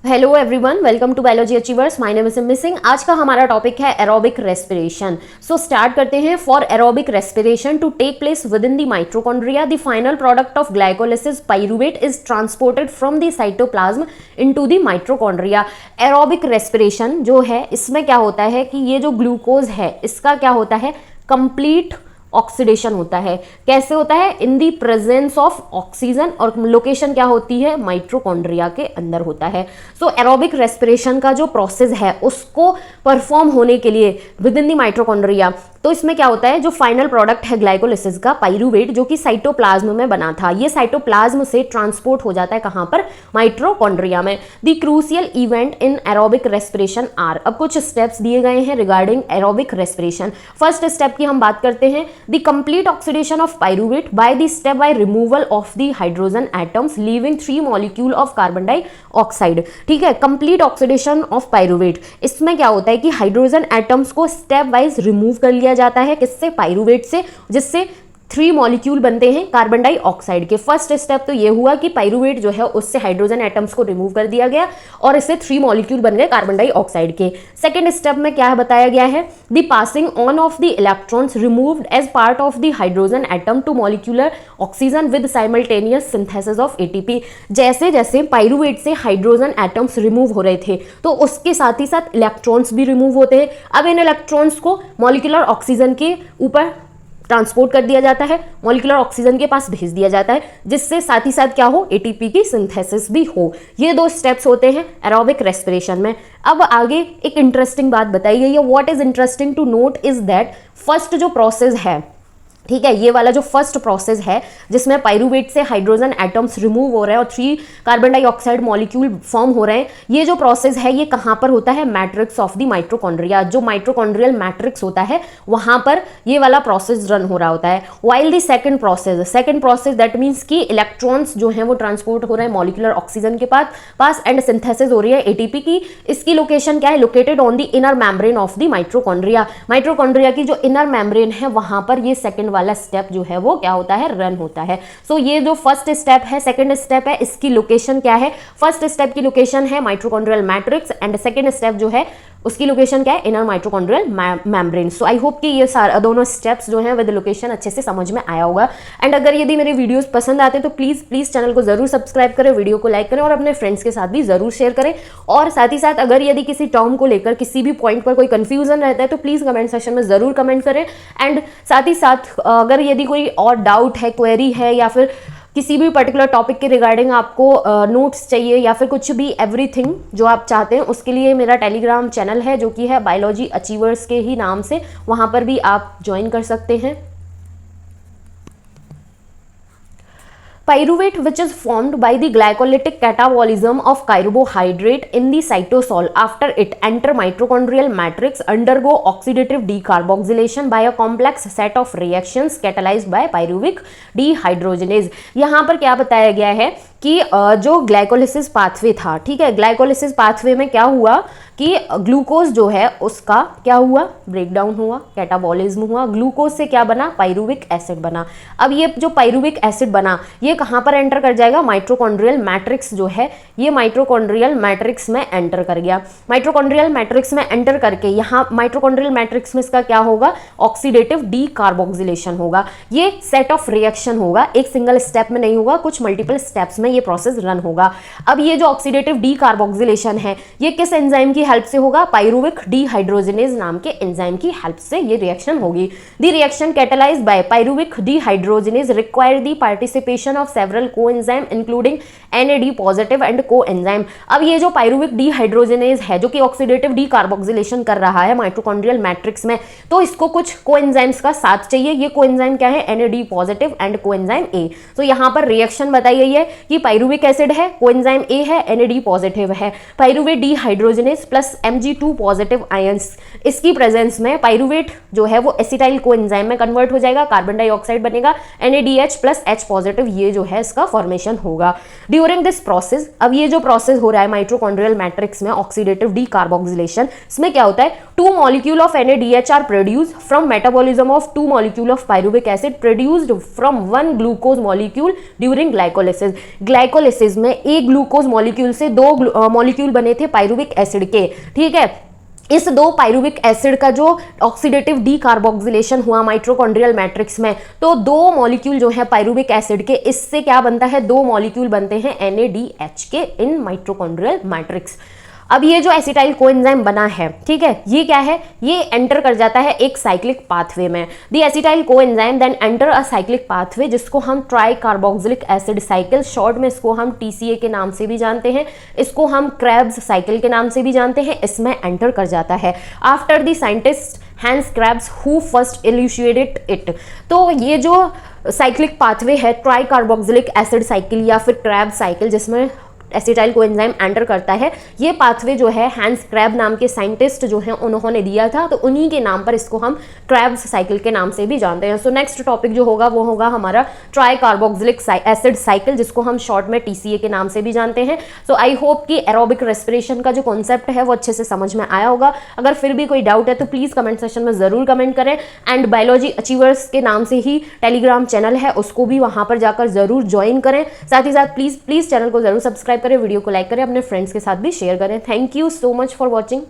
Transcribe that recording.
Hello everyone, welcome to biology achievers. My name is missing. आज का हमारा topic है एरोबिक रेस्पिरेशन। सो start करते हैं। For aerobic respiration to take place within the mitochondria, the final product of glycolysis pyruvate is transported from the cytoplasm into the mitochondria. Aerobic respiration जो है, इसमें क्या होता है कि ये जो ग्लूकोज है इसका क्या होता है, कंप्लीट ऑक्सीडेशन होता है। कैसे होता है? इन दी प्रेजेंस ऑफ ऑक्सीजन, और लोकेशन क्या होती है? माइटोकॉन्ड्रिया के अंदर होता है। सो एरोबिक रेस्पिरेशन का जो प्रोसेस है उसको परफॉर्म होने के लिए विद इन दी माइटोकॉन्ड्रिया, तो इसमें क्या होता है, जो फाइनल प्रोडक्ट है ग्लाइकोलिसिस का पाइरूवेट, जो कि साइटोप्लाज्म में बना था, ये साइटोप्लाज्म से ट्रांसपोर्ट हो जाता है कहां पर? माइटोकॉन्ड्रिया में। The crucial event in aerobic respiration are, अब कुछ स्टेप्स दिए गए हैं regarding aerobic respiration. First step की हम बात करते हैं, the complete oxidation of pyruvate by the step by removal of the hydrogen atoms leaving 3 molecule of carbon dioxide. ठीक है, कंप्लीट ऑक्सीडेशन ऑफ पाइरूवेट, इसमें क्या होता है कि हाइड्रोजन एटम्स को स्टेप वाइज रिमूव कर लिया जाता है। किससे? पाइरूवेट से, जिससे 3 मॉलिक्यूल बनते हैं कार्बन डाइऑक्साइड के। फर्स्ट स्टेप तो ये हुआ कि पाइरूवेट जो है उससे हाइड्रोजन एटम्स को रिमूव कर दिया गया और इससे 3 मॉलिक्यूल बन गए कार्बन डाइऑक्साइड के। सेकंड स्टेप में क्या बताया गया है? The passing on of the electrons removed as part of the hydrogen atom to molecular oxygen with simultaneous synthesis of ATP. जैसे जैसे पाइरूवेट से हाइड्रोजन एटम्स रिमूव हो रहे थे तो उसके साथ ही साथ इलेक्ट्रॉन्स भी रिमूव होते हैं। अब इन इलेक्ट्रॉन्स को मॉलिक्यूलर ऑक्सीजन के ऊपर ट्रांसपोर्ट कर दिया जाता है, मॉलिक्यूलर ऑक्सीजन के पास भेज दिया जाता है, जिससे साथ ही साथ क्या हो, एटीपी की सिंथेसिस भी हो। ये 2 स्टेप्स होते हैं एरोबिक रेस्पिरेशन में। अब आगे एक इंटरेस्टिंग बात बताई गई है। What is interesting to note is that first जो प्रोसेस है, ठीक है, ये वाला जो फर्स्ट प्रोसेस है जिसमें पाइरूवेट से हाइड्रोजन एटम्स रिमूव हो रहे हैं और 3 कार्बन डाइऑक्साइड मॉलिक्यूल फॉर्म हो रहे हैं, ये जो प्रोसेस है ये कहां पर होता है? Matrix of the mitochondria. जो माइटोकॉन्ड्रियल मैट्रिक्स होता है वहां पर ये वाला प्रोसेस रन हो रहा होता है। While the second process that means कि इलेक्ट्रॉन्स जो है वो ट्रांसपोर्ट हो रहे हैं मॉलिक्यूलर ऑक्सीजन के पास एंड सिंथेसिस हो रही है एटीपी की। इसकी लोकेशन क्या है? Located on the inner membrane of the mitochondria. Mitochondria की जो इनर मेम्ब्रेन है वहां पर ये सेकंड वाला स्टेप जो है वो क्या होता है? रन होता है। सो ये जो फर्स्ट स्टेप है, सेकंड स्टेप है, इसकी लोकेशन क्या है? फर्स्ट स्टेप की लोकेशन है mitochondrial matrix and second step जो है उसकी लोकेशन क्या है? Inner mitochondrial membrane. So I hope कि ये दोनों स्टेप्स जो हैं विद लोकेशन अच्छे से समझ में आया होगा। एंड अगर यदि मेरे वीडियोस पसंद आते हैं तो प्लीज चैनल को जरूर सब्सक्राइब करें, वीडियो को लाइक करें और अपने फ्रेंड्स के साथ भी जरूर शेयर करें। और साथ ही साथ अगर यदि किसी टर्म को लेकर किसी भी पॉइंट पर कोई कंफ्यूजन रहता है तो प्लीज कमेंट सेक्शन में जरूर कमेंट करें। एंड साथ ही साथ अगर यदि कोई और डाउट है, क्वेरी है, या फिर किसी भी पर्टिकुलर टॉपिक के रिगार्डिंग आपको नोट्स चाहिए या फिर कुछ भी एवरीथिंग जो आप चाहते हैं, उसके लिए मेरा टेलीग्राम चैनल है जो कि है बायोलॉजी अचीवर्स के ही नाम से, वहां पर भी आप ज्वाइन कर सकते हैं। Pyruvate, which is formed by the glycolytic catabolism of carbohydrate in the cytosol after it enter mitochondrial matrix, undergo oxidative decarboxylation by a complex set of reactions catalyzed by pyruvic dehydrogenase। यहाँ पर क्या बताया गया है कि जो glycolysis pathway था, ठीक है, ग्लाइकोलिसिस पाथवे में क्या हुआ कि ग्लूकोज जो है उसका क्या हुआ? ब्रेकडाउन हुआ, कैटाबॉलिज्म हुआ। ग्लूकोज से क्या बना? पाइरूविक एसिड बना। अब ये जो पाइरूविक एसिड बना ये कहां पर एंटर कर जाएगा? माइटोकॉन्ड्रियल मैट्रिक्स जो है ये माइटोकॉन्ड्रियल मैट्रिक्स में एंटर कर गया। माइटोकॉन्ड्रियल मैट्रिक्स में एंटर करके यहाँ माइटोकॉन्ड्रियल मैट्रिक्स में इसका क्या होगा? ऑक्सीडेटिव डीकार्बोक्सिलेशन होगा। ये सेट ऑफ रिएक्शन होगा, एक सिंगल स्टेप में नहीं होगा, कुछ मल्टीपल स्टेप्स में ये प्रोसेस रन होगा। अब ये जो ऑक्सीडेटिव डीकार्बोक्सिलेशन है ये किस एंजाइम की हेल्प से होगा? पाइरूविक डीहाइड्रोजिनेज नाम के एंजाइम की हेल्प से ये रिएक्शन होगी। The reaction catalysed by pyruvic dehydrogenase require the participation of several coenzyme including NAD positive and coenzyme. अब ये जो पाइरूविक डीहाइड्रोजिनेज है जो कि ऑक्सीडेटिव डीकार्बोक्सिलेशन कर रहा है माइटोकॉन्ड्रियल मैट्रिक्स में, तो इसको कुछ कोएंजाइम्स का साथ चाहिए। ये कोएंजाइम क्या है? NAD positive and coenzyme A। तो यहाँ पर रिएक्शन बताई गई है कि पाइरूविक एसिड है, कोएंजाइम A है, NAD पॉजिटिव है, pyruvate dehydrogenase plus Mg2 positive ions, इसकी प्रेजेंस में पाइरूवेट जो है वो एसिटाइल कोएंजाइम में कन्वर्ट हो जाएगा, कार्बन डाइऑक्साइड बनेगा, NADH प्लस H पॉजिटिव, ये जो है इसका फॉर्मेशन होगा। ड्यूरिंग दिस प्रोसेस, अब ये जो प्रोसेस हो रहा है माइटोकॉन्ड्रियल मैट्रिक्स में ऑक्सीडेटिव डीकार्बोक्सिलेशन, इसमें क्या होता है? 2 molecule of NADH are produced from metabolism of 2 molecule of pyruvic acid produced from 1 glucose molecule during glycolysis. Glycolysis में एक ग्लूकोज मॉलिक्यूल से दो मॉलिक्यूल बने थे पायरुविक एसिड के, ठीक है। इस दो पायरुविक एसिड का जो ऑक्सीडेटिव डीकार्बोक्सिलेशन हुआ माइटोकॉन्ड्रियल मैट्रिक्स में, तो दो मॉलिक्यूल जो है पायरुविक एसिड के, इससे क्या बनता है, दो मॉलिक्यूल बनते हैं NADH के इन माइटोकॉन्ड्रियल मैट्रिक्स। अब ये जो एसिटाइल कोएंजाइम बना है, ठीक है, ये क्या है, ये एंटर कर जाता है एक साइक्लिक पाथवे में। The acetyl coenzyme then enter a cyclic pathway जिसको हम tricarboxylic acid cycle, short में इसको हम TCA के नाम से भी जानते हैं, इसको हम क्रेब्स साइकिल के नाम से भी जानते हैं, इसमें एंटर कर जाता है। After the scientist Hans Krebs who first elucidated it, तो ये जो साइक्लिक पाथवे है ट्राई कार्बोक्सिलिक एसिड साइकिल या फिर क्रेब साइकिल जिसमें एसिटाइल कोएंजाइम एंटर करता है, ये पाथवे जो है हैंस क्रेब नाम के साइंटिस्ट जो हैं उन्होंने दिया था, तो उन्हीं के नाम पर इसको हम क्रेब्स साइकिल के नाम से भी जानते हैं। सो नेक्स्ट टॉपिक जो होगा वो होगा हमारा ट्राई कार्बोक्सिलिक एसिड साइकिल जिसको हम शॉर्ट में TCA के नाम से भी जानते हैं। सो आई होप कि एरोबिक रेस्पिरेशन का जो कॉन्सेप्ट है वो अच्छे से समझ में आया होगा। अगर फिर भी कोई डाउट है तो प्लीज़ कमेंट सेक्शन में ज़रूर कमेंट करें। एंड बायोलॉजी अचीवर्स के नाम से ही टेलीग्राम चैनल है, उसको भी वहाँ पर जाकर ज़रूर ज्वाइन करें। साथ ही साथ प्लीज़ चैनल को ज़रूर सब्सक्राइब करें, वीडियो को लाइक करें, अपने फ्रेंड्स के साथ भी शेयर करें। Thank you so much for watching.